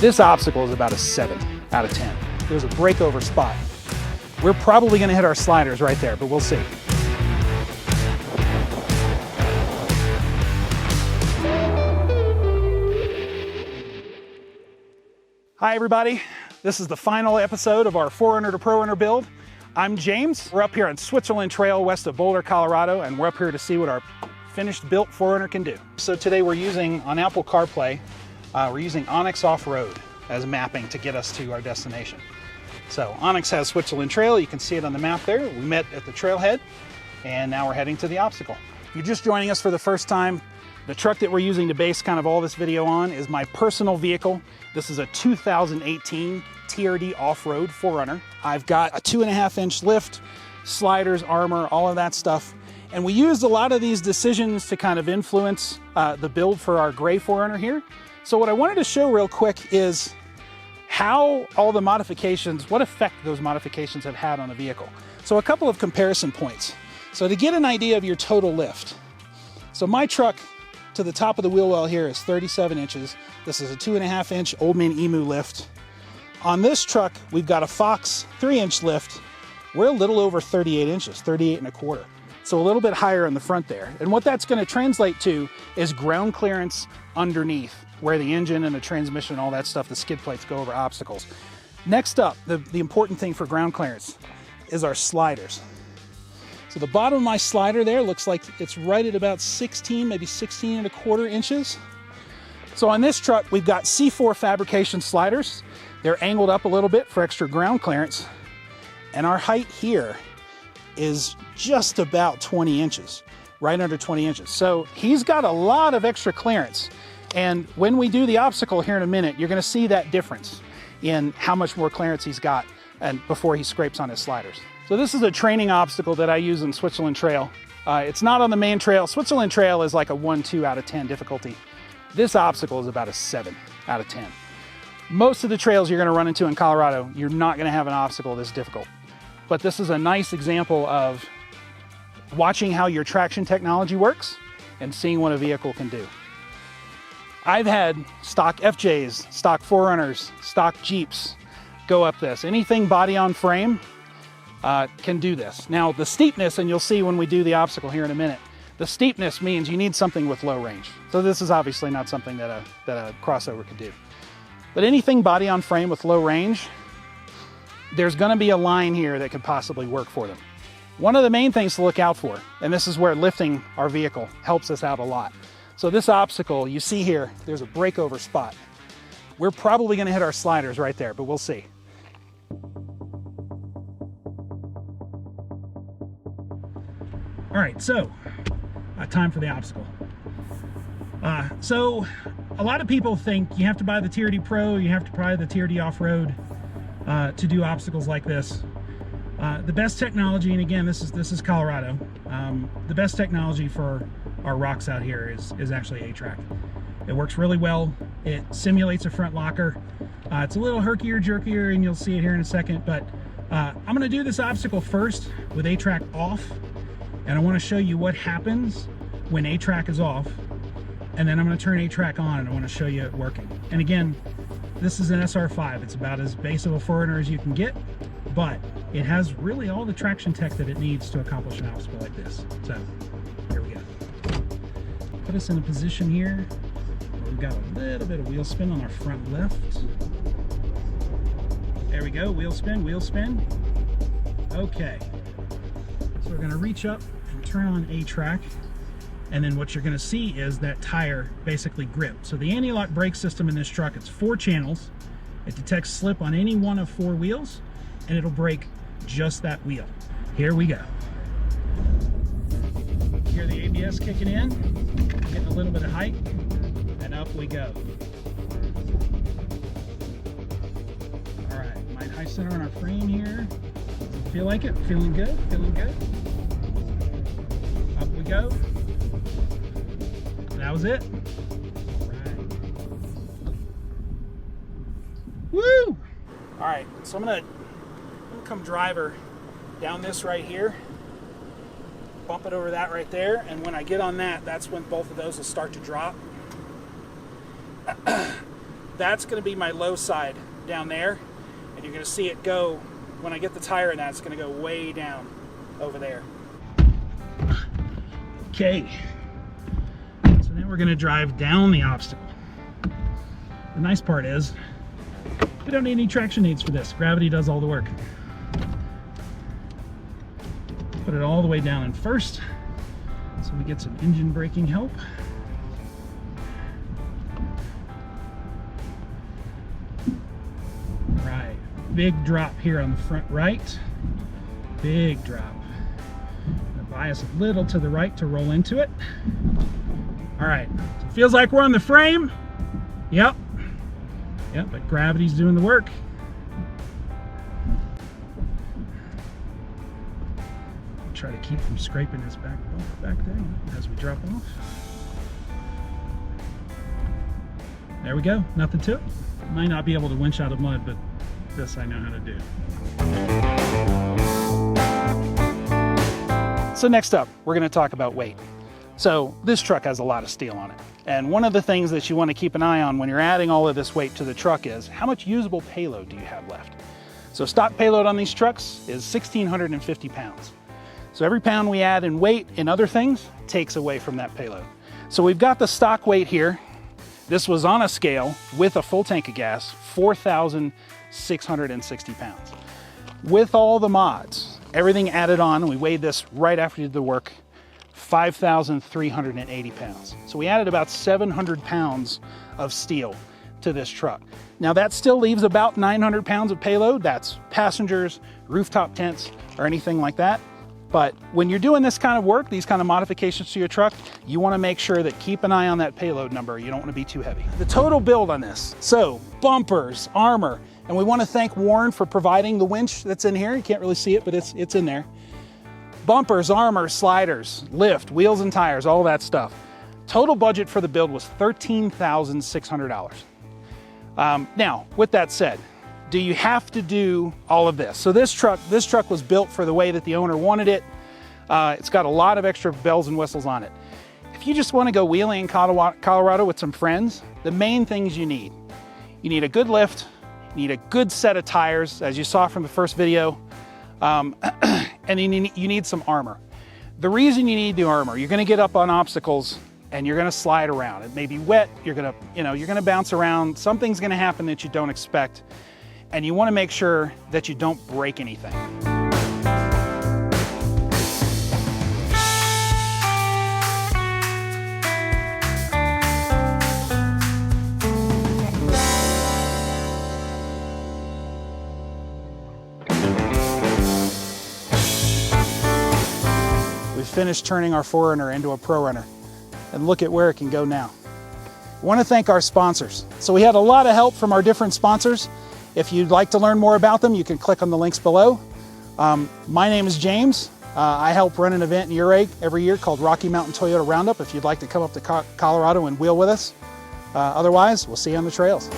This obstacle is about a 7 out of 10. There's a breakover spot. We're probably going to hit our sliders right there, but we'll see. Hi everybody, this is the final episode of our 4Runner to Pro Runner build. I'm James. We're up here on Switzerland Trail west of Boulder, Colorado, and we're up here to see what our finished built 4Runner can do. So today we're using, on Apple CarPlay, we're using Onyx Off-Road as mapping to get us to our destination. So Onyx has Switzerland Trail, you can see it on the map there. We met at the trailhead and now we're heading to the obstacle. If you're just joining us for the first time, the truck that we're using to base kind of all this video on is my personal vehicle. This is a 2018 TRD Off-Road 4Runner. I've got a 2.5-inch lift, sliders, armor, all of that stuff. And we used a lot of these decisions to kind of influence the build for our gray 4Runner here. So what I wanted to show real quick is how all the modifications, what effect those modifications have had on the vehicle. So a couple of comparison points. So to get an idea of your total lift. So my truck to the top of the wheel well here is 37 inches. This is a 2.5-inch Old Man Emu lift. On this truck, we've got a Fox 3-inch lift. We're a little over 38 inches, 38.25. So a little bit higher in the front there. And what that's going to translate to is ground clearance underneath, where the engine and the transmission, all that stuff, the skid plates go over obstacles. Next up, the important thing for ground clearance is our sliders. So the bottom of my slider there looks like it's right at about 16, maybe 16.25 inches. So on this truck, we've got C4 fabrication sliders. They're angled up a little bit for extra ground clearance. And our height here is just about 20 inches, right under 20 inches. So he's got a lot of extra clearance. And when we do the obstacle here in a minute, you're gonna see that difference in how much more clearance he's got and before he scrapes on his sliders. So this is a training obstacle that I use in Switzerland Trail. It's not on the main trail. Switzerland Trail is like a 1-2 out of 10 difficulty. This obstacle is about a 7 out of 10. Most of the trails you're gonna run into in Colorado, you're not gonna have an obstacle this difficult. But this is a nice example of watching how your traction technology works and seeing what a vehicle can do. I've had stock FJs, stock 4Runners, stock Jeeps go up this. Anything body on frame can do this. Now the steepness, and you'll see when we do the obstacle here in a minute, the steepness means you need something with low range. So this is obviously not something that a crossover could do. But anything body on frame with low range, there's gonna be a line here that could possibly work for them. One of the main things to look out for, and this is where lifting our vehicle helps us out a lot. So this obstacle, you see here, there's a breakover spot. We're probably gonna hit our sliders right there, but we'll see. All right, so time for the obstacle. So a lot of people think you have to buy the TRD Pro, you have to buy the TRD Off-Road to do obstacles like this. The best technology, and again, this is Colorado, the best technology for our rocks out here is actually A-Track. It works really well. It simulates a front locker. It's a little herkier, jerkier, and you'll see it here in a second, but I'm gonna do this obstacle first with A-Track off, and I wanna show you what happens when A-Track is off, and then I'm gonna turn A-Track on and I wanna show you it working. And again, this is an SR5. It's about as base of a 4Runner as you can get, but it has really all the traction tech that it needs to accomplish an obstacle like this. So, here we go. Put us in a position here where we've got a little bit of wheel spin on our front left. There we go, wheel spin, wheel spin. Okay. So we're gonna reach up and turn on A-Track. And then what you're going to see is that tire basically grip. So the anti-lock brake system in this truck, it's 4 channels. It detects slip on any one of 4 wheels, and it'll brake just that wheel. Here we go. Hear the ABS kicking in, getting a little bit of height, and up we go. All right, might high center on our frame here. Feel like it? Feeling good? Feeling good? Up we go. That was it. All right. Woo! All right, so I'm gonna come driver down this right here, bump it over that right there, and when I get on that, that's when both of those will start to drop. That's going to be my low side down there, and you're going to see it go, when I get the tire in that, it's going to go way down over there. Okay, so then we're going to drive down the obstacle. The nice part is, we don't need any traction aids for this. Gravity does all the work. Put it all the way down in first, so we get some engine braking help. Right, big drop here on the front right. Big drop. Gonna bias a little to the right to roll into it. All right, so it feels like we're on the frame. Yep, but gravity's doing the work. Try to keep from scraping this back there as we drop off. There we go, nothing to it. Might not be able to winch out of mud, but this I know how to do. So next up, we're going to talk about weight. So this truck has a lot of steel on it. And one of the things that you want to keep an eye on when you're adding all of this weight to the truck is how much usable payload do you have left? So stock payload on these trucks is 1,650 pounds. So every pound we add in weight and other things takes away from that payload. So we've got the stock weight here. This was on a scale with a full tank of gas, 4,660 pounds. With all the mods, everything added on, we weighed this right after we did the work, 5,380 pounds. So we added about 700 pounds of steel to this truck. Now that still leaves about 900 pounds of payload. That's passengers, rooftop tents, or anything like that. But when you're doing this kind of work, these kind of modifications to your truck, you want to make sure that keep an eye on that payload number. You don't want to be too heavy. The total build on this, so bumpers, armor, and we want to thank Warren for providing the winch that's in here. You can't really see it, but it's in there. Bumpers, armor, sliders, lift, wheels and tires, all that stuff. Total budget for the build was $13,600. Now, with that said, do you have to do all of this? So this truck was built for the way that the owner wanted it. It's got a lot of extra bells and whistles on it. If you just want to go wheeling in Colorado with some friends, the main things you need a good lift, you need a good set of tires, as you saw from the first video, and you need some armor. The reason you need the armor, you're going to get up on obstacles and you're going to slide around. It may be wet, you're going to bounce around, something's going to happen that you don't expect. And you want to make sure that you don't break anything. We've finished turning our 4Runner into a Pro Runner, and look at where it can go now. I want to thank our sponsors. So we had a lot of help from our different sponsors. If you'd like to learn more about them, you can click on the links below. My name is James. I help run an event in Ouray every year called Rocky Mountain Toyota Roundup if you'd like to come up to Colorado and wheel with us. Otherwise, we'll see you on the trails.